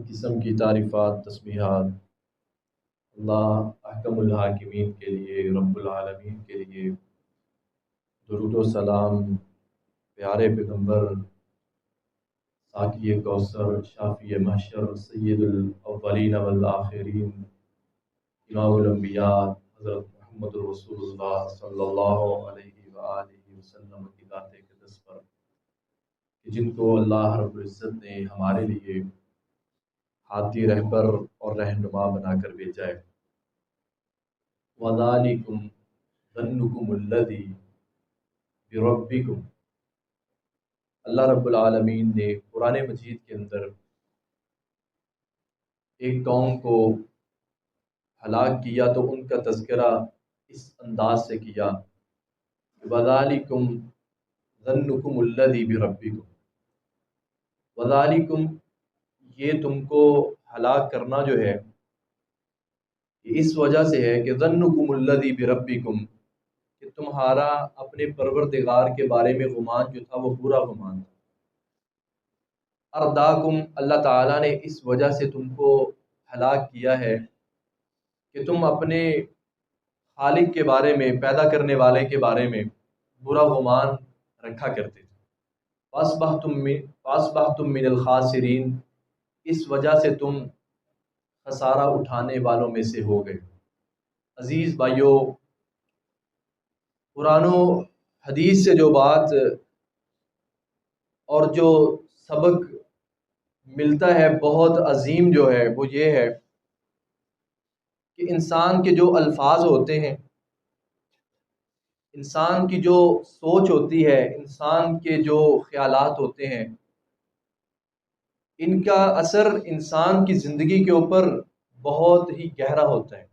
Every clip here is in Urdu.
قسم کی تعریفات تسبیحات اللہ احکم الحاکمین کے لیے، رب العالمین کے لیے درود و سلام پیارے پیغمبر ساقی کوثر شافی محشر سید الاولین والآخرین امام الانبیاء حضرت محمد رسول اللہ صلی اللہ علیہ وآلہ وسلم کی ذات اقدس پر کہ جن کو اللہ رب العزت نے ہمارے لیے ہادی رہبر اور رہنما بنا کر بھیجا ہے۔ وَذَلِكُمْ ظَنُّكُمُ الَّذِي بِرَبِّكُمْ، اللہ رب العالمین نے قرآن مجید کے اندر ایک قوم کو ہلاک کیا تو ان کا تذکرہ اس انداز سے کیا، وَذَلِكُمْ ظَنُّكُمُ الَّذِي بِرَبِّكُمْ، وَذَلِكُمْ یہ تم کو ہلاک کرنا جو ہے اس وجہ سے ہے کہ ظنکم الذی بربکم، کہ تمہارا اپنے پروردگار کے بارے میں گمان جو تھا وہ برا گمان تھا۔ ارداکم، اللہ تعالیٰ نے اس وجہ سے تم کو ہلاک کیا ہے کہ تم اپنے خالق کے بارے میں، پیدا کرنے والے کے بارے میں برا گمان رکھا کرتے تھے۔ فاصبحتم من الخاسرین، اس وجہ سے تم خسارہ اٹھانے والوں میں سے ہو گئے۔ عزیز بھائیو، قرآن و حدیث سے جو بات اور جو سبق ملتا ہے بہت عظیم جو ہے وہ یہ ہے کہ انسان کے جو الفاظ ہوتے ہیں، انسان کی جو سوچ ہوتی ہے، انسان کے جو خیالات ہوتے ہیں، ان کا اثر انسان کی زندگی کے اوپر بہت ہی گہرا ہوتا ہے۔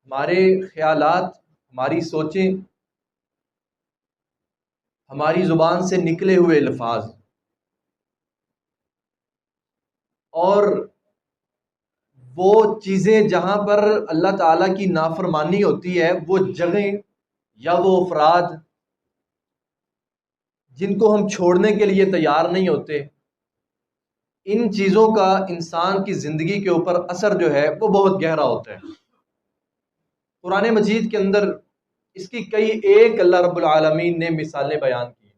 ہمارے خیالات، ہماری سوچیں، ہماری زبان سے نکلے ہوئے الفاظ اور وہ چیزیں جہاں پر اللہ تعالیٰ کی نافرمانی ہوتی ہے، وہ جگہیں یا وہ افراد جن کو ہم چھوڑنے کے لیے تیار نہیں ہوتے، ان چیزوں کا انسان کی زندگی کے اوپر اثر جو ہے وہ بہت گہرا ہوتا ہے۔ قرآن مجید کے اندر اس کی کئی ایک اللہ رب العالمین نے مثالیں بیان کی،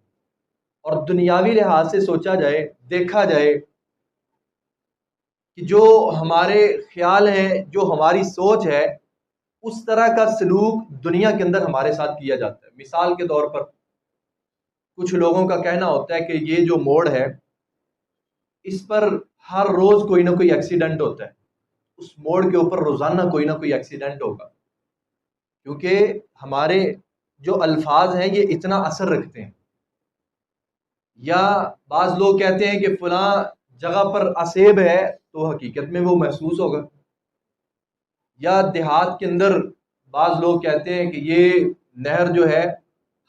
اور دنیاوی لحاظ سے سوچا جائے، دیکھا جائے کہ جو ہمارے خیال ہیں، جو ہماری سوچ ہے، اس طرح کا سلوک دنیا کے اندر ہمارے ساتھ کیا جاتا ہے۔ مثال کے طور پر کچھ لوگوں کا کہنا ہوتا ہے کہ یہ جو موڑ ہے اس پر ہر روز کوئی نہ کوئی ایکسیڈنٹ ہوتا ہے، اس موڑ کے اوپر روزانہ کوئی نہ کوئی ایکسیڈنٹ ہوگا، کیونکہ ہمارے جو الفاظ ہیں یہ اتنا اثر رکھتے ہیں۔ یا بعض لوگ کہتے ہیں کہ فلاں جگہ پر اسیب ہے تو حقیقت میں وہ محسوس ہوگا۔ یا دیہات کے اندر بعض لوگ کہتے ہیں کہ یہ نہر جو ہے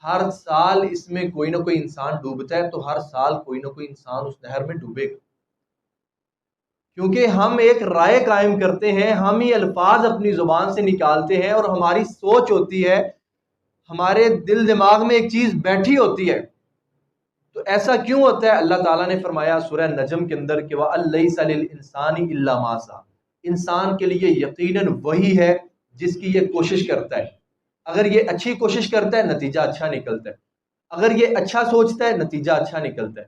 ہر سال اس میں کوئی نہ کوئی انسان ڈوبتا ہے، تو ہر سال کوئی نہ کوئی انسان اس نہر میں ڈوبے گا۔ کیونکہ ہم ایک رائے قائم کرتے ہیں، ہم ہی الفاظ اپنی زبان سے نکالتے ہیں، اور ہماری سوچ ہوتی ہے، ہمارے دل دماغ میں ایک چیز بیٹھی ہوتی ہے۔ تو ایسا کیوں ہوتا ہے؟ اللہ تعالیٰ نے فرمایا سورہ نجم کے اندر کہ وَأَلَّيْسَ لِلْإِنسَانِ إِلَّا مَا سَعَىٰ، انسان کے لیے یقیناً وہی ہے جس کی یہ کوشش کرتا ہے۔ اگر یہ اچھی کوشش کرتا ہے نتیجہ اچھا نکلتا ہے، اگر یہ اچھا سوچتا ہے نتیجہ اچھا نکلتا ہے،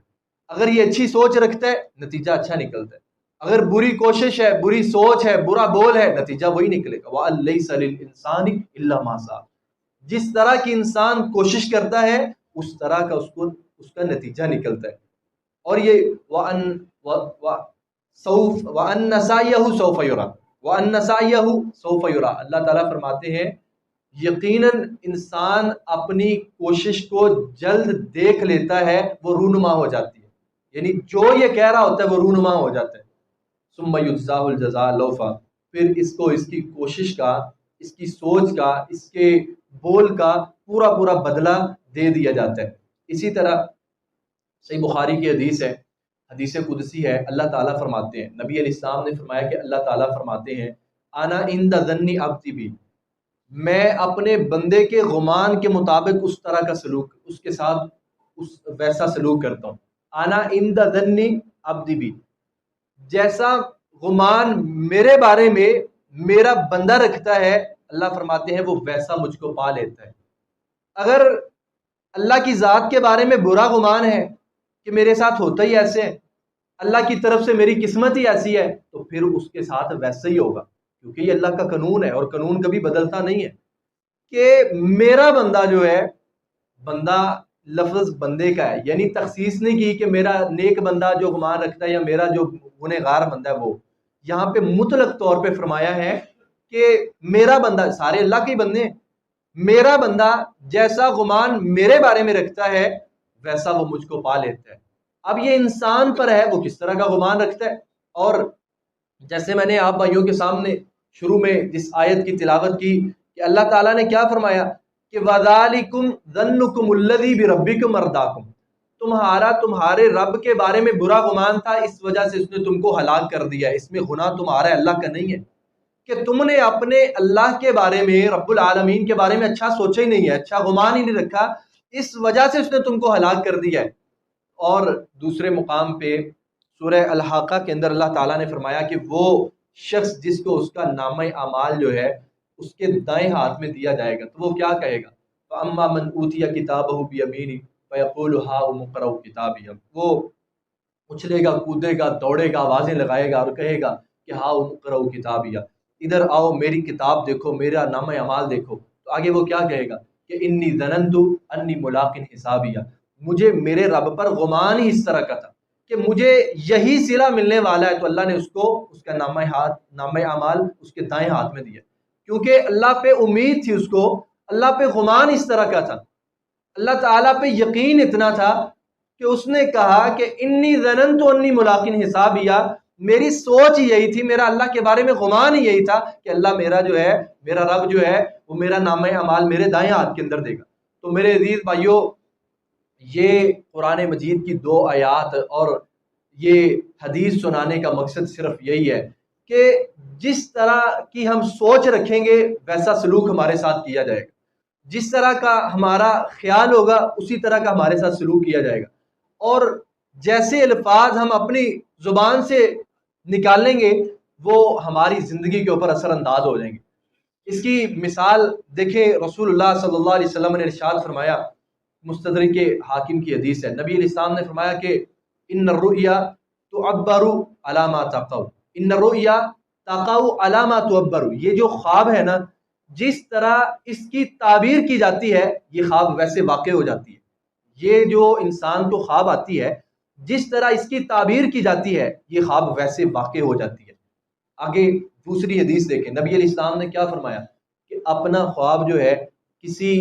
اگر یہ اچھی سوچ رکھتا ہے نتیجہ اچھا نکلتا ہے، اگر بری کوشش ہے، بری سوچ ہے، برا بول ہے، نتیجہ وہی نکلے گا۔ وَأَلَّيْسَ لِلْإِنسَانِ إِلَّا مَا سَعَىٰ، جس طرح کی انسان کوشش کرتا ہے اس طرح کا اس کا نتیجہ نکلتا ہے۔ اور یہ وَأَنَّ سَعْيَهُ سَوْفَ يُرَىٰ، وَأَنَّ سَعْيَهُ سَوْفَ يُرَىٰ، اللہ تعالیٰ فرماتے ہیں یقیناً انسان اپنی کوشش کو جلد دیکھ لیتا ہے، وہ رونما ہو جاتی ہے، یعنی جو یہ کہہ رہا ہوتا ہے وہ رونما ہو جاتا ہے۔ ثُمَّ يُجْزَاهُ الْجَزَاءَ الْأَوْفَىٰ، پھر اس کو اس کی کوشش کا، اس کی سوچ کا، اس کے بول کا پورا پورا بدلہ دے دیا جاتا ہے۔ اسی طرح صحیح بخاری کی حدیث ہے، حدیث قدسی ہے، اللہ تعالیٰ فرماتے ہیں، نبی علیہ السلام نے فرمایا کہ اللہ تعالیٰ فرماتے ہیں انا عند ظن عبدی بی، میں اپنے بندے کے گمان کے مطابق اس طرح کا سلوک اس کے ساتھ ویسا سلوک کرتا ہوں۔ انا عند ظن عبدی بی، جیسا گمان میرے بارے میں میرا بندہ رکھتا ہے، اللہ فرماتے ہیں وہ ویسا مجھ کو پا لیتا ہے۔ اگر اللہ کی ذات کے بارے میں برا گمان ہے کہ میرے ساتھ ہوتا ہی ایسے ہے، اللہ کی طرف سے میری قسمت ہی ایسی ہے، تو پھر اس کے ساتھ ویسا ہی ہوگا، کیونکہ یہ اللہ کا قانون ہے اور قانون کبھی بدلتا نہیں ہے کہ میرا بندہ جو ہے، بندہ لفظ بندے کا ہے، یعنی تخصیص نہیں کی کہ میرا نیک بندہ جو گمان رکھتا ہے یا میرا جو گنہگار بندہ ہے وہ، یہاں پہ مطلق طور پہ فرمایا ہے کہ میرا بندہ، سارے اللہ کے بندے ہیں، میرا بندہ جیسا گمان میرے بارے میں رکھتا ہے ویسا وہ مجھ کو پا لیتا ہے۔ اب یہ انسان پر ہے وہ کس طرح کا گمان رکھتا ہے۔ اور جیسے میں نے آپ بھائیوں کے سامنے شروع میں جس آیت کی تلاوت کی کہ اللہ تعالیٰ نے کیا فرمایا کہ وَذَلِكُمْ ظَنُّكُمُ الَّذِي بِرَبِّكُمْ أَرْدَاكُمْ، تمہارے رب کے بارے میں برا گمان تھا، اس وجہ سے اس نے تم کو ہلاک کر دیا، اس میں گناہ تمہارا ہے، اللہ کا نہیں ہے، کہ تم نے اپنے اللہ کے بارے میں، رب العالمین کے بارے میں اچھا سوچا ہی نہیں ہے، اچھا گمان ہی نہیں رکھا، اس وجہ سے اس نے تم کو ہلاک کر دیا ہے۔ اور دوسرے مقام پہ سورہ الحاقہ کے اندر اللہ تعالیٰ نے فرمایا کہ وہ شخص جس کو اس کا نامہ اعمال جو ہے اس کے دائیں ہاتھ میں دیا جائے گا تو وہ کیا کہے گا؟ فَأَمَّا مَنْ أُوتِيَ كِتَابَهُ بِيَمِينِهِ فَيَقُولُ هَاؤُمُ اقْرَءُوا كِتَابِيَهْ، وہ اچھلے گا، کودے گا، دوڑے گا، آوازیں لگائے گا اور کہے گا کہ ہاؤ اقرؤ کتابیہ، ادھر آؤ میری کتاب دیکھو، میرا نامہ اعمال دیکھو۔ تو آگے وہ کیا کہے گا کہ انی ظننت انی ملاق حسابیہ، مجھے میرے رب پر گمان ہی اس طرح کا تھا کہ مجھے یہی صلہ ملنے والا ہے، تو اللہ نے اس کو اس کا نامہ اعمال اس کے دائیں ہاتھ میں دیا، کیونکہ اللہ پہ امید تھی، اس کو اللہ پہ گمان اس طرح کا تھا، اللہ تعالیٰ پہ یقین اتنا تھا کہ اس نے کہا کہ انی ظننت انی ملاق حسابیہ، میری سوچ یہی تھی، میرا اللہ کے بارے میں گمان ہی یہی تھا کہ اللہ میرا جو ہے، میرا رب جو ہے وہ میرا نامہ اعمال میرے دائیں ہاتھ کے اندر دے گا۔ تو میرے عزیز بھائیوں، یہ قرآن مجید کی 2 آیات اور یہ حدیث سنانے کا مقصد صرف یہی ہے کہ جس طرح کی ہم سوچ رکھیں گے ویسا سلوک ہمارے ساتھ کیا جائے گا، جس طرح کا ہمارا خیال ہوگا اسی طرح کا ہمارے ساتھ سلوک کیا جائے گا، اور جیسے الفاظ ہم اپنی زبان سے نکالیں گے وہ ہماری زندگی کے اوپر اثر انداز ہو جائیں گے۔ اس کی مثال دیکھیں، رسول اللہ صلی اللہ علیہ وسلم نے ارشاد فرمایا، مستدرک حاکم کی حدیث ہے، نبی علیہ السلام نے فرمایا کہ ان الرؤیا تعبر علی ما تقع، ان الرؤیا تقع علی ما تعبر، یہ جو خواب ہے نا، جس طرح اس کی تعبیر کی جاتی ہے یہ خواب ویسے واقع ہو جاتی ہے۔ یہ جو انسان کو خواب آتی ہے جس طرح اس کی تعبیر کی جاتی ہے یہ خواب ویسے واقع ہو جاتی ہے۔ آگے دوسری حدیث دیکھیں، نبی علیہ السلام نے کیا فرمایا کہ اپنا خواب جو ہے کسی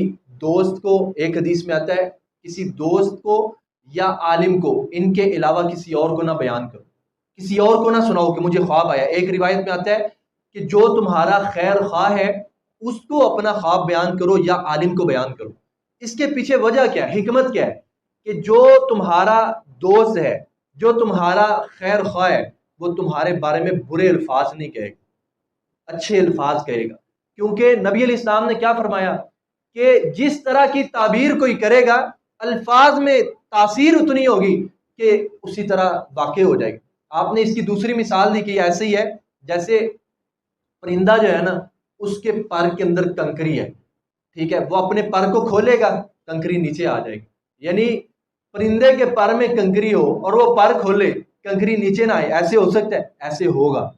دوست کو، ایک حدیث میں آتا ہے کسی دوست کو یا عالم کو، ان کے علاوہ کسی اور کو نہ بیان کرو، کسی اور کو نہ سناؤ کہ مجھے خواب آیا۔ ایک روایت میں آتا ہے کہ جو تمہارا خیر خواہ ہے اس کو اپنا خواب بیان کرو یا عالم کو بیان کرو۔ اس کے پیچھے وجہ کیا ہے، حکمت کیا ہے؟ کہ جو تمہارا دوست ہے، جو تمہارا خیر خواہ ہے، وہ تمہارے بارے میں برے الفاظ نہیں کہے گا، اچھے الفاظ کہے گا، کیونکہ نبی علیہ السلام نے کیا فرمایا کہ جس طرح کی تعبیر کوئی کرے گا الفاظ میں تاثیر اتنی ہوگی کہ اسی طرح واقع ہو جائے گی۔ آپ نے اس کی دوسری مثال دی کہ ایسے ہی ہے جیسے پرندہ جو ہے نا، اس کے پر کے اندر کنکری ہے، ٹھیک ہے، وہ اپنے پر کو کھولے گا کنکری نیچے آ جائے گی، یعنی پرندے کے پر میں کنکری ہو اور وہ پر کھولے کنکری نیچے نہ آئے، ایسے ہو سکتا ہے؟ ایسے ہوگا،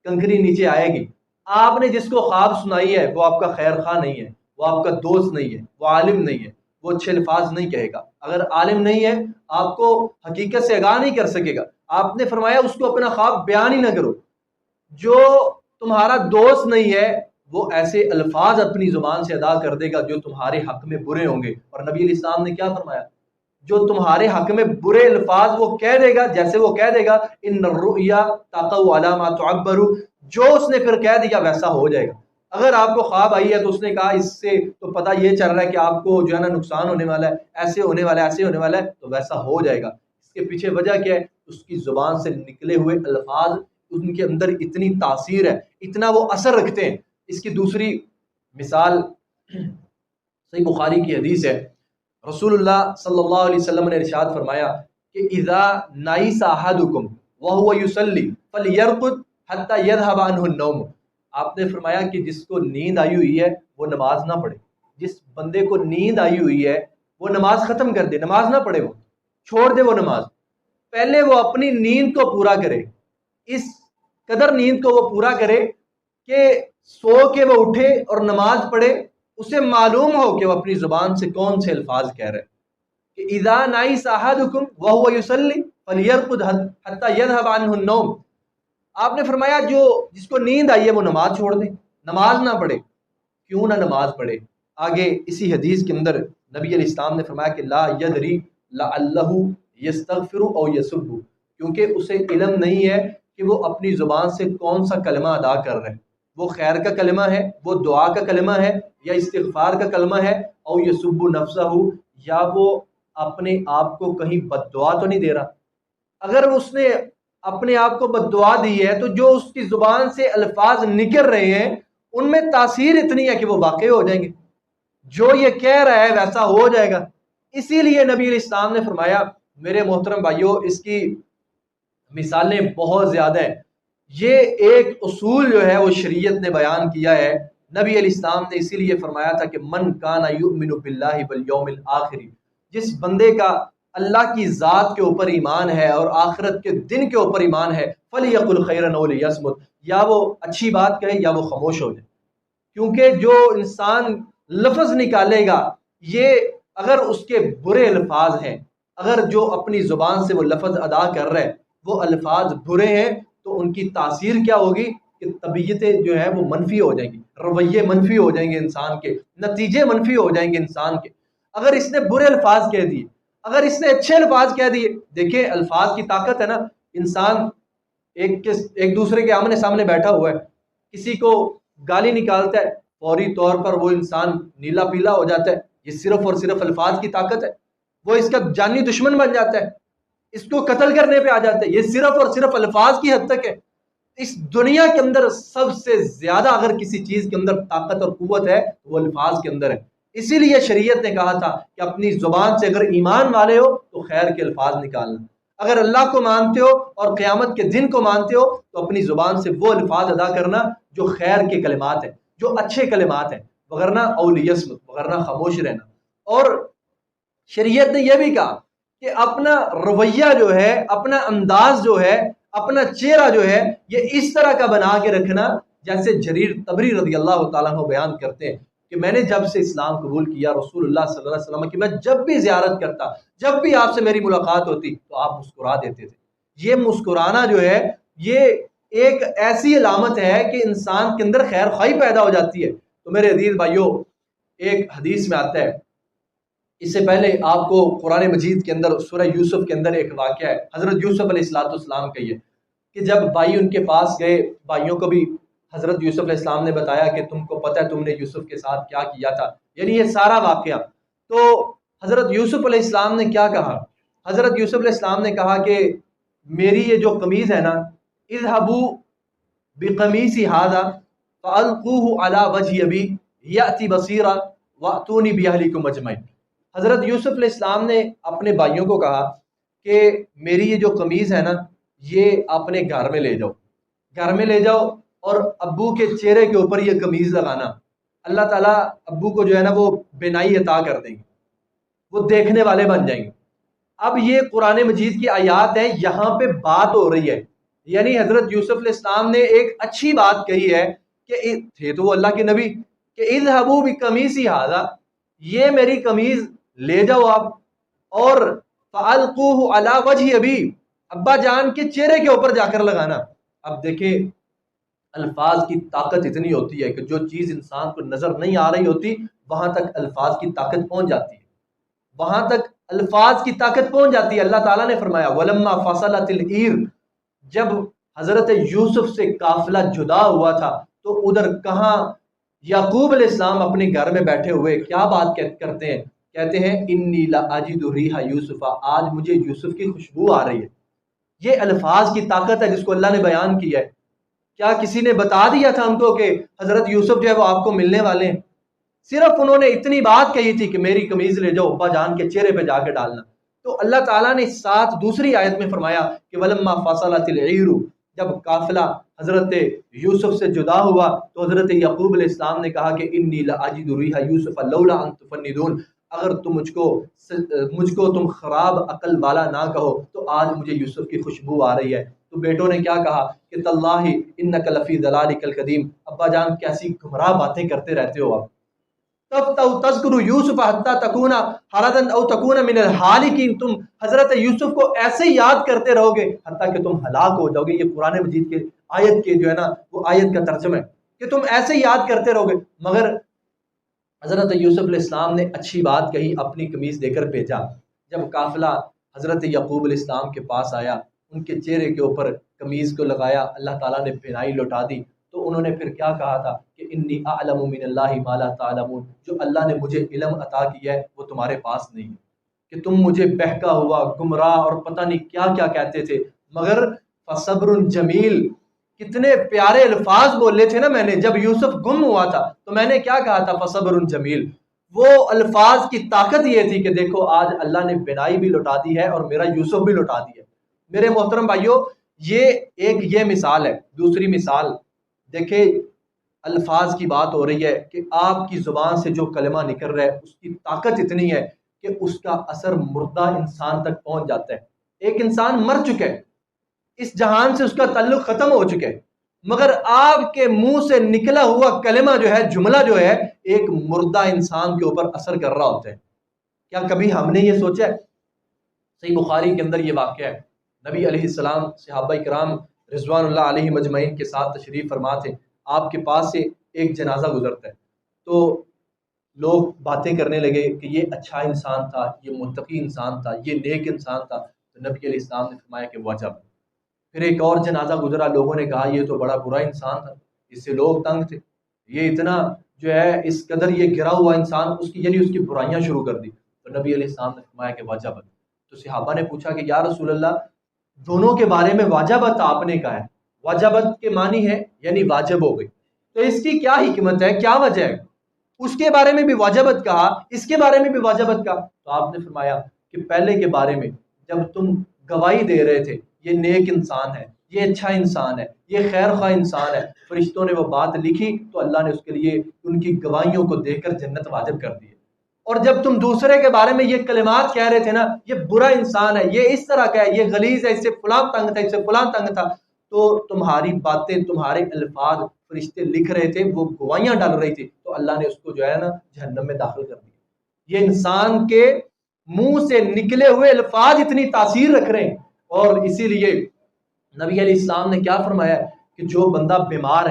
کنکری نیچے آئے گی۔ آپ نے جس کو خواب سنائی ہے وہ آپ کا خیر خواہ نہیں ہے، وہ آپ کا دوست نہیں ہے، وہ عالم نہیں ہے، وہ اچھے الفاظ نہیں کہے گا۔ اگر عالم نہیں ہے آپ کو حقیقت سے آگاہ نہیں کر سکے گا۔ آپ نے فرمایا اس کو اپنا خواب بیان ہی نہ کرو۔ جو تمہارا دوست نہیں ہے وہ ایسے الفاظ اپنی زبان سے ادا کر دے گا جو تمہارے حق میں برے ہوں گے، اور نبی علیہ السلام نے کیا فرمایا؟ جو تمہارے حق میں برے الفاظ وہ کہہ دے گا، جیسے وہ کہہ دے گا ان الرؤیا تقع علی ما تعبر، جو اس نے پھر کہہ دیا ویسا ہو جائے گا۔ اگر آپ کو خواب آئی ہے تو اس نے کہا اس سے تو پتہ یہ چل رہا ہے کہ آپ کو جو ہے نا نقصان ہونے والا ہے، ایسے ہونے والا ہے، ایسے ہونے والا ہے، تو ویسا ہو جائے گا۔ اس کے پیچھے وجہ کیا ہے؟ اس کی زبان سے نکلے ہوئے الفاظ ان کے اندر اتنی تاثیر ہے، اتنا وہ اثر رکھتے ہیں۔ اس کی دوسری مثال صحیح بخاری کی حدیث ہے، رسول اللہ صلی اللہ علیہ وسلم نے ارشاد فرمایا کہ اذا نائس احدکم وہو یصلی فلیرقد حتی یذهب عنہ النوم. آپ نے فرمایا کہ جس کو نیند آئی ہوئی ہے وہ نماز نہ پڑھے. جس بندے کو نیند آئی ہوئی ہے وہ نماز ختم کر دے، نماز نہ پڑھے، وہ چھوڑ دے وہ نماز. پہلے وہ اپنی نیند کو پورا کرے، اس قدر نیند کو وہ پورا کرے کہ سو کے وہ اٹھے اور نماز پڑھے، اسے معلوم ہو کہ وہ اپنی زبان سے کون سے الفاظ کہہ رہے ہیں. کہ اذا نعس احدکم وهو یصلی فلیرقد حتی یذهب عنہ النوم. آپ نے فرمایا جو جس کو نیند آئی ہے وہ نماز چھوڑ دے، نماز نہ پڑھے. کیوں نہ نماز پڑھے؟ آگے اسی حدیث کے اندر نبی علیہ السلام نے فرمایا کہ لا یدری لعلہ یستغفر او یسب، کیونکہ اسے علم نہیں ہے کہ وہ اپنی زبان سے کون سا کلمہ ادا کر رہے ہیں. وہ خیر کا کلمہ ہے، وہ دعا کا کلمہ ہے، یا استغفار کا کلمہ ہے، او یسب نفسہ، یا وہ اپنے آپ کو کہیں بد دعا تو نہیں دے رہا. اگر اس نے اپنے آپ کو بد دعا دی ہے تو جو اس کی زبان سے الفاظ نکل رہے ہیں ان میں تاثیر اتنی ہے کہ وہ واقع ہو جائیں گے، جو یہ کہہ رہا ہے ویسا ہو جائے گا. اسی لیے نبی علیہ السلام نے فرمایا، میرے محترم بھائیوں، اس کی مثالیں بہت زیادہ ہیں. یہ ایک اصول جو ہے وہ شریعت نے بیان کیا ہے. نبی علیہ السلام نے اسی لیے فرمایا تھا کہ من کان یؤمن باللہ والیوم الآخر، جس بندے کا اللہ کی ذات کے اوپر ایمان ہے اور آخرت کے دن کے اوپر ایمان ہے، فلیقل خیرا او لیصمت، یا وہ اچھی بات کہے یا وہ خاموش ہو جائے. کیونکہ جو انسان لفظ نکالے گا، یہ اگر اس کے برے الفاظ ہیں، اگر جو اپنی زبان سے وہ لفظ ادا کر رہے ہیں وہ الفاظ برے ہیں، تو ان کی تاثیر کیا ہوگی کہ طبیعتیں جو ہے وہ منفی ہو جائیں گی، رویے منفی ہو جائیں گے انسان کے، نتیجے منفی ہو جائیں گے انسان کے. اگر اس نے برے الفاظ کہہ دیے، اگر اس نے اچھے الفاظ کہہ دیے، دیکھیں الفاظ کی طاقت ہے نا. انسان ایک دوسرے کے آمنے سامنے بیٹھا ہوا ہے، کسی کو گالی نکالتا ہے، فوری طور پر وہ انسان نیلا پیلا ہو جاتا ہے. یہ صرف اور صرف الفاظ کی طاقت ہے. وہ اس کا جانی دشمن بن جاتا ہے، اس کو قتل کرنے پہ آ جاتا ہے. یہ صرف اور صرف الفاظ کی حد تک ہے. اس دنیا کے اندر سب سے زیادہ اگر کسی چیز کے اندر طاقت اور قوت ہے وہ الفاظ کے اندر ہے. اسی لیے شریعت نے کہا تھا کہ اپنی زبان سے اگر ایمان والے ہو تو خیر کے الفاظ نکالنا. اگر اللہ کو مانتے ہو اور قیامت کے دن کو مانتے ہو تو اپنی زبان سے وہ الفاظ ادا کرنا جو خیر کے کلمات ہیں، جو اچھے کلمات ہیں، وغیرہ اولیسمت، وغیرہ خاموش رہنا. اور شریعت نے یہ بھی کہا کہ اپنا رویہ جو ہے، اپنا انداز جو ہے، اپنا چہرہ جو ہے، یہ اس طرح کا بنا کے رکھنا جیسے جریر طبری رضی اللہ تعالیٰ عنہ بیان کرتے ہیں کہ میں نے جب سے اسلام قبول کیا رسول اللہ صلی اللہ علیہ وسلم کی میں جب بھی زیارت کرتا، جب بھی آپ سے میری ملاقات ہوتی تو آپ مسکرا دیتے تھے. یہ مسکرانا جو ہے یہ ایک ایسی علامت ہے کہ انسان کے اندر خیر خواہی پیدا ہو جاتی ہے. تو میرے عزیز بھائیوں، ایک حدیث میں آتا ہے، اس سے پہلے آپ کو قرآن مجید کے اندر سورہ یوسف کے اندر ایک واقعہ ہے حضرت یوسف علیہ السلام کا، یہ کہ جب بھائی ان کے پاس گئے، بھائیوں کو بھی حضرت یوسف علیہ السلام نے بتایا کہ تم کو پتہ ہے تم نے یوسف کے ساتھ کیا کیا تھا، یعنی یہ سارا واقعہ. تو حضرت یوسف علیہ السلام نے کیا کہا؟ حضرت یوسف علیہ السلام نے کہا کہ میری یہ جو قمیض ہے نا، اذهبوا بقمیصی ھذا فالقوه علی وجه ابی یاتی بصیرا واتونی باہلکم اجمعین. حضرت یوسف علیہ السلام نے اپنے بھائیوں کو کہا کہ میری یہ جو قمیض ہے نا، یہ اپنے گھر میں لے جاؤ، گھر میں لے جاؤ اور ابو کے چہرے کے اوپر یہ قمیض لگانا. اللہ تعالیٰ ابو کو جو ہے نا وہ بینائی عطا کر دیں گے، وہ دیکھنے والے بن جائیں گے. اب یہ قرآن مجید کی آیات ہیں، یہاں پہ بات ہو رہی ہے، یعنی حضرت یوسف علیہ السلام نے ایک اچھی بات کہی ہے کہ تھے تو وہ اللہ کے نبی، کہ اذهبوا بقمیصی ھذا، یہ میری قمیض لے جاؤ آپ، اور فالقوه علی وجه ابی، ابا جان کے چہرے کے اوپر جا کر لگانا. اب دیکھیں الفاظ کی طاقت اتنی ہوتی ہے کہ جو چیز انسان کو نظر نہیں آ رہی ہوتی وہاں تک الفاظ کی طاقت پہنچ جاتی ہے، وہاں تک الفاظ کی طاقت پہنچ جاتی ہے. اللہ تعالیٰ نے فرمایا وَلَمَّا فَصَلَتِ الْعِيرُ، جب حضرت یوسف سے قافلہ جدا ہوا تھا تو ادھر کہاں یعقوب علیہ السلام اپنے گھر میں بیٹھے ہوئے کیا بات کرتے ہیں؟ کہتے ہیں انی لَأَجِدُ رِیحَ یوسف، آج مجھے یوسف کی خوشبو آ رہی ہے. یہ الفاظ کی طاقت ہے جس کو اللہ نے بیان کیا ہے. کیا کسی نے بتا دیا تھا ان کو کہ حضرت یوسف جو ہے وہ آپ کو ملنے والے ہیں؟ صرف انہوں نے اتنی بات کہی تھی کہ میری قمیض لے جاؤ، ابا جان کے چہرے پہ جا کے ڈالنا. تو اللہ تعالیٰ نے ساتھ دوسری آیت میں فرمایا کہ ولما فصلت العیر، جب قافلہ حضرت یوسف سے جدا ہوا تو حضرت یعقوب علیہ السلام نے کہا کہ انی لاجد ریح یوسف لولا ان تفندون، اگر تم مجھ کو تم خراب عقل والا نہ کہو تو آج مجھے یوسف کی خوشبو آ رہی ہے۔ تو بیٹوں نے کیا کہا کہ تاللہ انک لفی ضلالک القدیم، ابا جان کیسی گمراہ باتیں کرتے رہتے ہو آپ، تب تذکر یوسف حتی تکون حردا او تکون من الحالکین، تم حضرت یوسف کو ایسے یاد کرتے رہو گے حتیٰ کہ تم ہلاک ہو جاؤ گے۔ یہ قرآن مجید کے آیت کے جو ہے نا وہ آیت کا ترجمہ ہے کہ تم ایسے یاد کرتے رہو گے۔ مگر حضرت یوسف علیہ السلام نے اچھی بات کہی، اپنی قمیص دے کر بھیجا۔ جب قافلہ حضرت یعقوب علیہ السلام کے پاس آیا، ان کے چہرے کے اوپر قمیص کو لگایا، اللہ تعالیٰ نے بینائی لوٹا دی، تو انہوں نے پھر کیا کہا تھا کہ انی اعلم من اللہ ما لا تعلمون، جو اللہ نے مجھے علم عطا کیا ہے وہ تمہارے پاس نہیں ہے، کہ تم مجھے بہکا ہوا گمراہ اور پتہ نہیں کیا کیا کہتے تھے، مگر فصبر جمیل، کتنے پیارے الفاظ بولے تھے نا میں نے جب یوسف گم ہوا تھا، تو میں نے کیا کہا تھا فصبر جمیل۔ وہ الفاظ کی طاقت یہ تھی کہ دیکھو آج اللہ نے بینائی بھی لوٹا دی ہے اور میرا یوسف بھی لوٹا دی ہے۔ میرے محترم بھائیوں، یہ مثال ہے۔ دوسری مثال دیکھیں، الفاظ کی بات ہو رہی ہے کہ آپ کی زبان سے جو کلمہ نکل رہا ہے اس کی طاقت اتنی ہے کہ اس کا اثر مردہ انسان تک پہنچ جاتا ہے۔ ایک انسان مر چکا ہے، اس جہان سے اس کا تعلق ختم ہو چکا ہے، مگر آپ کے منہ سے نکلا ہوا کلمہ جو ہے، جملہ جو ہے، ایک مردہ انسان کے اوپر اثر کر رہا ہوتا ہے۔ کیا کبھی ہم نے یہ سوچا ہے؟ صحیح بخاری کے اندر یہ واقعہ ہے، نبی علیہ السلام صحابہ کرام رضوان اللہ علیہ مجمعین کے ساتھ تشریف فرما تھے، آپ کے پاس سے ایک جنازہ گزرتا ہے، تو لوگ باتیں کرنے لگے کہ یہ اچھا انسان تھا، یہ متقی انسان تھا، یہ نیک انسان تھا، تو نبی علیہ السلام نے فرمایا کہ وجب۔ پھر ایک اور جنازہ گزرا، لوگوں نے کہا یہ تو بڑا برا انسان تھا، اس سے لوگ تنگ تھے، یہ اتنا جو ہے اس قدر یہ گرا ہوا انسان، اس کی برائیاں شروع کر دی، تو نبی علیہ السلام نے فرمایا کہ واجبت۔ تو صحابہ نے پوچھا کہ یا رسول اللہ دونوں کے بارے میں واجبت آپ نے کہا ہے، واجبت کے معنی ہے یعنی واجب ہو گئی، تو اس کی کیا حکمت ہے، کیا وجہ ہے؟ اس کے بارے میں بھی واجبت کہا، اس کے بارے میں بھی واجبت کہا، تو آپ نے فرمایا کہ پہلے کے بارے میں جب تم گواہی دے رہے تھے یہ نیک انسان ہے، یہ اچھا انسان ہے، یہ خیر خواہ انسان ہے، فرشتوں نے وہ بات لکھی تو اللہ نے اس کے لیے ان کی گواہیوں کو دیکھ کر جنت واجب کر دی۔ اور جب تم دوسرے کے بارے میں یہ کلمات کہہ رہے تھے نا، یہ برا انسان ہے، یہ اس طرح کا ہے، یہ غلیظ ہے، اس سے فلاں تنگ تھا، اس سے فلاں تنگ تھا، تو تمہاری باتیں، تمہارے الفاظ فرشتے لکھ رہے تھے، وہ گواہیاں ڈال رہی تھی، تو اللہ نے اس کو جو ہے نا جہنم میں داخل کر دیا۔ یہ انسان کے منہ سے نکلے ہوئے الفاظ اتنی تاثیر رکھ رہے ہیں، اور اسی لیے نبی علیہ السلام نے کیا فرمایا کہ جو بندہ بیمار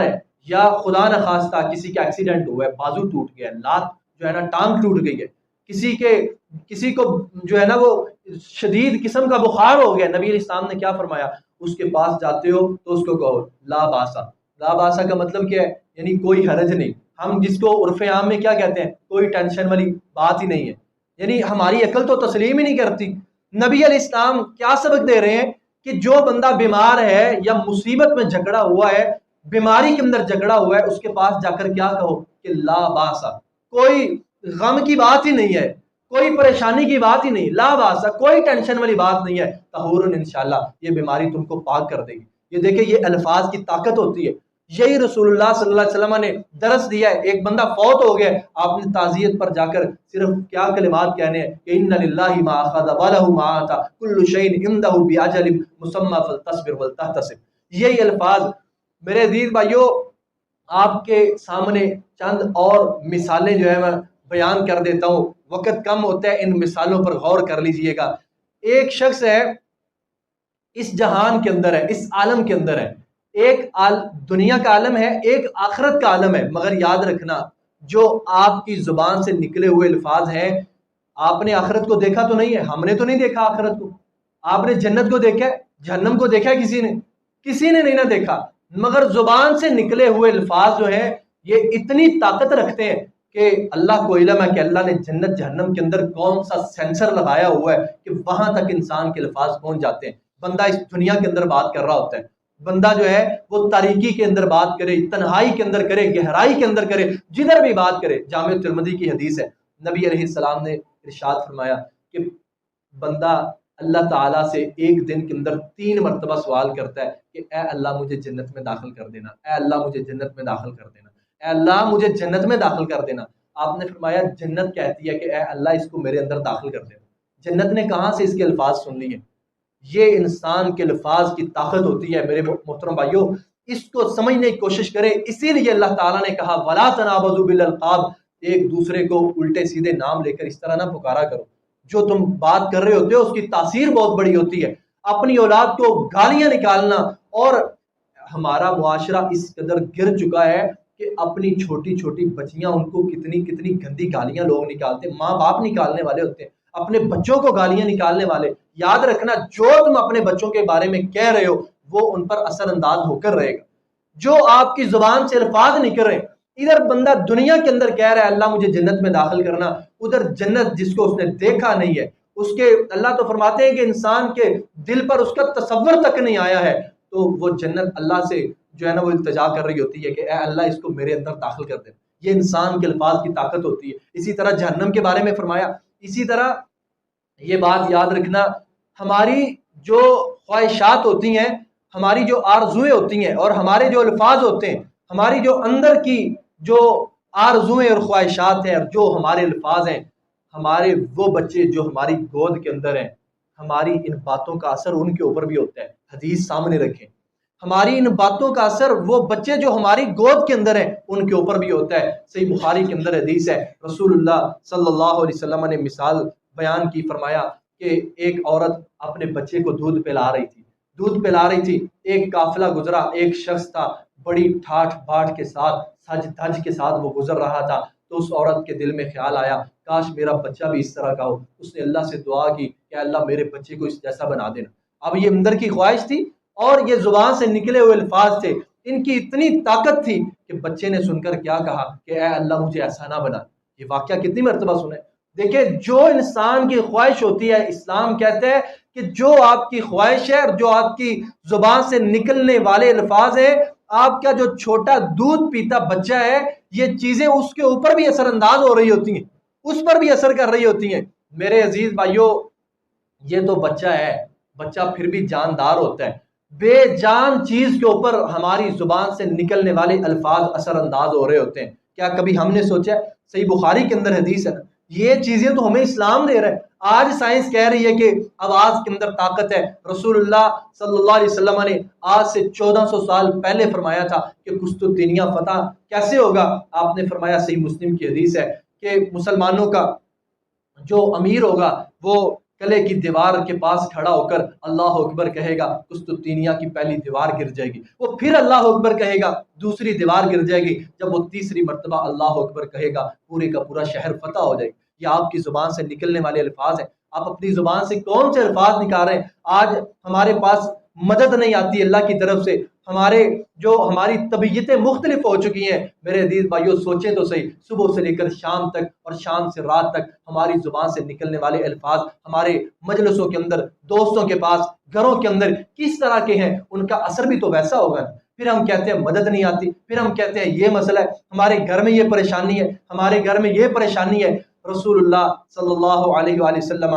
ہے یا خدا نخواستہ کسی کا ایکسیڈنٹ ہوا ہے، بازو ٹوٹ گیا، لات جو ہے نا ٹانگ ٹوٹ گئی ہے، کسی کو جو ہے نا وہ شدید قسم کا بخار ہو گیا، نبی علیہ السلام نے کیا فرمایا، اس کے پاس جاتے ہو تو اس کو کہو لا باسا۔ لا باسا کا مطلب کیا ہے؟ یعنی کوئی حرج نہیں، ہم جس کو عرف عام میں کیا کہتے ہیں، کوئی ٹینشن والی بات ہی نہیں ہے، یعنی ہماری عقل تو تسلیم ہی نہیں کرتی۔ نبی علیہ السلام کیا سبق دے رہے ہیں کہ جو بندہ بیمار ہے یا مصیبت میں جھگڑا ہوا ہے، بیماری کے اندر جھگڑا ہوا ہے، اس کے پاس جا کر کیا کہو کہ لا باسا، کوئی غم کی بات ہی نہیں ہے، کوئی پریشانی کی بات ہی نہیں، لا باسا، کوئی ٹینشن والی بات نہیں ہے، طہور انشاءاللہ، یہ بیماری تم کو پاک کر دے گی۔ یہ دیکھیں یہ الفاظ کی طاقت ہوتی ہے، یہی رسول اللہ صلی اللہ علیہ وسلم نے درس دیا ہے۔ ایک بندہ فوت ہو گیا، آپ نے تعزیت پر جا کر صرف کیا کلمات کہنے ہیں کہ ان للہ ما اخذ وله ما آتا کل شیء عنده باجل مسمى فلتصبر ولتحتسب۔ یہی الفاظ میرے عزیز بھائیوں آپ کے سامنے چند اور مثالیں جو ہے میں بیان کر دیتا ہوں، وقت کم ہوتا ہے، ان مثالوں پر غور کر لیجئے گا۔ ایک شخص ہے اس جہان کے اندر ہے، اس عالم کے اندر ہے، ایک دنیا کا عالم ہے، ایک آخرت کا عالم ہے، مگر یاد رکھنا جو آپ کی زبان سے نکلے ہوئے الفاظ ہیں، آپ نے آخرت کو دیکھا تو نہیں ہے، ہم نے تو نہیں دیکھا آخرت کو، آپ نے جنت کو دیکھا ہے، جہنم کو دیکھا ہے، کسی نے نہیں نہ دیکھا، مگر زبان سے نکلے ہوئے الفاظ جو ہیں یہ اتنی طاقت رکھتے ہیں کہ اللہ کو علم ہے کہ اللہ نے جنت جہنم کے اندر کون سا سینسر لگایا ہوا ہے کہ وہاں تک انسان کے الفاظ پہنچ جاتے ہیں۔ بندہ اس دنیا کے اندر بات کر رہا ہوتا ہے، بندہ جو ہے وہ تاریکی کے اندر بات کرے، تنہائی کے اندر کرے، گہرائی کے اندر کرے، جدھر بھی بات کرے۔ جامع ترمذی کی حدیث ہے، نبی علیہ السلام نے ارشاد فرمایا کہ بندہ اللہ تعالیٰ سے ایک دن کے اندر 3 مرتبہ سوال کرتا ہے کہ اے اللہ مجھے جنت میں داخل کر دینا، اے اللہ مجھے جنت میں داخل کر دینا، اے اللہ مجھے جنت میں داخل کر دینا۔ آپ نے فرمایا جنت کہتی ہے کہ اے اللہ اس کو میرے اندر داخل کر دینا۔ جنت نے کہاں سے اس کے الفاظ سن لیے؟ یہ انسان کے الفاظ کی طاقت ہوتی ہے میرے محترم بھائیوں، اس کو سمجھنے کی کوشش کریں۔ اسی لیے اللہ تعالیٰ نے کہا وَلَا تَنَابَزُوا بِالْأَلْقَابِ، ایک دوسرے کو الٹے سیدھے نام لے کر اس طرح نہ پکارا کرو۔ جو تم بات کر رہے ہوتے ہو اس کی تاثیر بہت بڑی ہوتی ہے۔ اپنی اولاد کو گالیاں نکالنا، اور ہمارا معاشرہ اس قدر گر چکا ہے کہ اپنی چھوٹی چھوٹی بچیاں ان کو کتنی کتنی گندی گالیاں لوگ نکالتے ہیں، ماں باپ نکالنے والے ہوتے ہیں، اپنے بچوں کو گالیاں نکالنے والے۔ یاد رکھنا جو تم اپنے بچوں کے بارے میں کہہ رہے ہو وہ ان پر اثر انداز ہو کر رہے گا۔ جو آپ کی زبان سے الفاظ نکل رہے ہیں، ادھر بندہ دنیا کے اندر کہہ رہا ہے اللہ مجھے جنت میں داخل کرنا، ادھر جنت جس کو اس نے دیکھا نہیں ہے، اس کے اللہ تو فرماتے ہیں کہ انسان کے دل پر اس کا تصور تک نہیں آیا ہے، تو وہ جنت اللہ سے جو ہے نا وہ التجا کر رہی ہوتی ہے کہ اے اللہ اس کو میرے اندر داخل کر دے۔ یہ انسان کے الفاظ کی طاقت ہوتی ہے۔ اسی طرح جہنم کے بارے میں فرمایا، اسی طرح یہ بات یاد رکھنا، ہماری جو خواہشات ہوتی ہیں، ہماری جو آرزویں ہوتی ہیں، اور ہمارے جو الفاظ ہوتے ہیں، ہماری جو اندر کی جو آرزویں اور خواہشات ہیں اور جو ہمارے الفاظ ہیں، ہمارے وہ بچے جو ہماری گود کے اندر ہیں، ہماری ان باتوں کا اثر ان کے اوپر بھی ہوتا ہے۔ حدیث سامنے رکھیں، ہماری ان باتوں کا اثر وہ بچے جو ہماری گود کے اندر ہیں ان کے اوپر بھی ہوتا ہے۔ صحیح بخاری کے اندر حدیث ہے، رسول اللہ صلی اللہ علیہ وسلم نے مثال بیان کی، فرمایا کہ ایک عورت اپنے بچے کو دودھ پلا رہی تھی، ایک قافلہ گزرا، ایک شخص تھا بڑی ٹھاٹھ باٹھ کے ساتھ، سج دھج کے ساتھ وہ گزر رہا تھا، تو اس عورت کے دل میں خیال آیا کاش میرا بچہ بھی اس طرح کا ہو۔ اس نے اللہ سے دعا کی کہ اللہ میرے بچے کو اس جیسا بنا دینا۔ اب یہ اندر کی خواہش تھی اور یہ زبان سے نکلے ہوئے الفاظ تھے، ان کی اتنی طاقت تھی کہ بچے نے سن کر کیا کہا کہ اے اللہ مجھے ایسا نہ بنا۔ یہ واقعہ کتنی مرتبہ سنے۔ دیکھیں جو انسان کی خواہش ہوتی ہے، اسلام کہتا ہے کہ جو آپ کی خواہش ہے اور جو آپ کی زبان سے نکلنے والے الفاظ ہیں، آپ کا جو چھوٹا دودھ پیتا بچہ ہے، یہ چیزیں اس کے اوپر بھی اثر انداز ہو رہی ہوتی ہیں، اس پر بھی اثر کر رہی ہوتی ہیں۔ میرے عزیز بھائیوں، یہ تو بچہ ہے، بچہ پھر بھی جاندار ہوتا ہے۔ بے جان چیز کے اوپر ہماری زبان سے نکلنے والے الفاظ اثر انداز ہو رہے ہوتے ہیں۔ کیا کبھی ہم نے سوچا؟ صحیح بخاری کے اندر حدیث ہے، یہ چیزیں تو ہمیں اسلام دے رہا ہے۔ آج سائنس کہہ رہی ہے کہ آواز کے اندر طاقت ہے۔ رسول اللہ صلی اللہ علیہ وسلم نے آج سے 1400 سال پہلے فرمایا تھا کہ قسطنطنیہ فتح کیسے ہوگا۔ آپ نے فرمایا، صحیح مسلم کی حدیث ہے، کہ مسلمانوں کا جو امیر ہوگا وہ قلعے کی دیوار کے پاس کھڑا ہو کر اللہ اکبر کہے گا، قسطنطنیہ کی پہلی دیوار گر جائے گی۔ وہ پھر اللہ اکبر کہے گا، دوسری دیوار گر جائے گی۔ جب وہ تیسری مرتبہ اللہ اکبر کہے گا، پورے کا پورا شہر فتح ہو جائے گا۔ یہ آپ کی زبان سے نکلنے والے الفاظ ہیں۔ آپ اپنی زبان سے کون سے الفاظ نکال رہے ہیں؟ آج ہمارے پاس مدد نہیں آتی اللہ کی طرف سے، ہماری طبیعتیں مختلف ہو چکی ہیں۔ میرے عزیز بھائیوں سوچیں تو صحیح، صبح سے لے کر شام تک اور شام سے رات تک ہماری زبان سے نکلنے والے الفاظ ہمارے مجلسوں کے اندر، دوستوں کے پاس، گھروں کے اندر کس طرح کے ہیں، ان کا اثر بھی تو ویسا ہوگا۔ پھر ہم کہتے ہیں مدد نہیں آتی، پھر ہم کہتے ہیں یہ مسئلہ ہے، ہمارے گھر میں یہ پریشانی ہے، ہمارے گھر میں یہ پریشانی ہے۔ رسول اللہ صلی اللہ علیہ وآلہ وسلم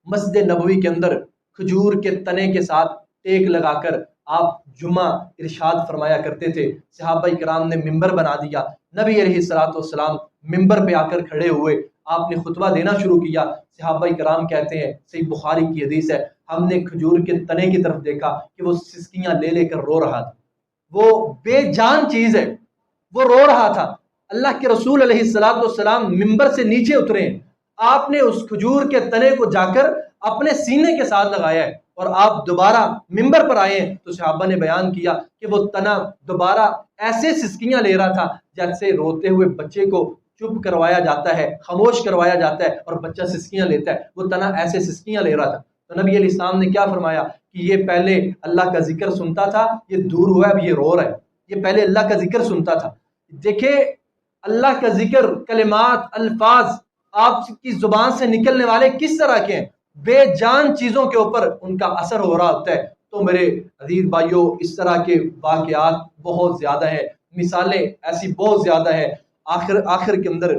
مسجد نبوی کے اندر کھجور کے تنے کے ساتھ ٹیک لگا کر آپ جمعہ ارشاد فرمایا کرتے تھے۔ صحابہ کرام نے ممبر بنا دیا، نبی علیہ الصلوۃ والسلام ممبر پہ آ کر کھڑے ہوئے، آپ نے خطبہ دینا شروع کیا۔ صحابہ کرام کہتے ہیں، صحیح بخاری کی حدیث ہے، ہم نے کھجور کے تنے کی طرف دیکھا کہ وہ سسکیاں لے لے کر رو رہا تھا۔ وہ بے جان چیز ہے، وہ رو رہا تھا۔ اللہ کے رسول علیہ الصلوۃ والسلام ممبر سے نیچے اترے ہیں، آپ نے اس کھجور کے تنے کو جا کر اپنے سینے کے ساتھ لگایا ہے، اور آپ دوبارہ ممبر پر آئے ہیں تو صحابہ نے بیان کیا کہ وہ تنا دوبارہ ایسے سسکیاں لے رہا تھا جیسے روتے ہوئے بچے کو چپ کروایا جاتا ہے، خاموش کروایا جاتا ہے اور بچہ سسکیاں لیتا ہے، وہ تنا ایسے سسکیاں لے رہا تھا۔ تو نبی علیہ السلام نے کیا فرمایا کہ یہ پہلے اللہ کا ذکر سنتا تھا، یہ دور ہوا، اب یہ رو رہا ہے۔ یہ پہلے اللہ کا ذکر سنتا تھا۔ دیکھیں اللہ کا ذکر، کلمات، الفاظ آپ کی زبان سے نکلنے والے کس طرح کے ہیں، بے جان چیزوں کے اوپر ان کا اثر ہو رہا ہوتا ہے۔ تو میرے عزیز بھائیوں، اس طرح کے واقعات بہت زیادہ ہیں، مثالیں ایسی بہت زیادہ ہیں۔ آخر کے اندر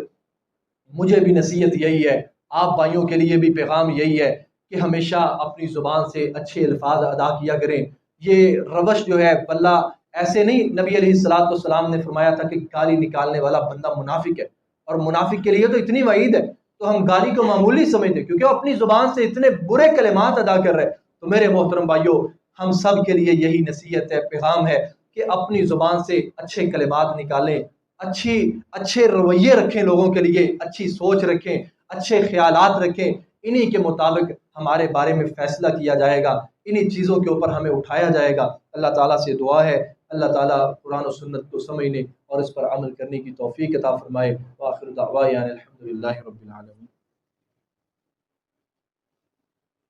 مجھے بھی نصیحت یہی ہے، آپ بھائیوں کے لیے بھی پیغام یہی ہے کہ ہمیشہ اپنی زبان سے اچھے الفاظ ادا کیا کریں۔ یہ روش جو ہے واللہ ایسے نہیں، نبی علیہ الصلوۃ والسلام نے فرمایا تھا کہ گالی نکالنے والا بندہ منافق ہے، اور منافق کے لیے تو اتنی وعید ہے، تو ہم گالی کو معمولی سمجھتے کیونکہ وہ اپنی زبان سے اتنے برے کلمات ادا کر رہے۔ تو میرے محترم بھائیوں، ہم سب کے لیے یہی نصیحت ہے، پیغام ہے کہ اپنی زبان سے اچھے کلمات نکالیں، اچھے رویے رکھیں، لوگوں کے لیے اچھی سوچ رکھیں، اچھے خیالات رکھیں، انہی کے مطابق ہمارے بارے میں فیصلہ کیا جائے گا، انہی چیزوں کے اوپر ہمیں اٹھایا جائے گا۔ اللہ تعالیٰ سے دعا ہے اللہ تعالیٰ قرآن و سنت کو سمجھنے اور اس پر عمل کرنے کی توفیق عطا فرمائے۔ وآخر دعوانا الحمد للہ رب العالمین۔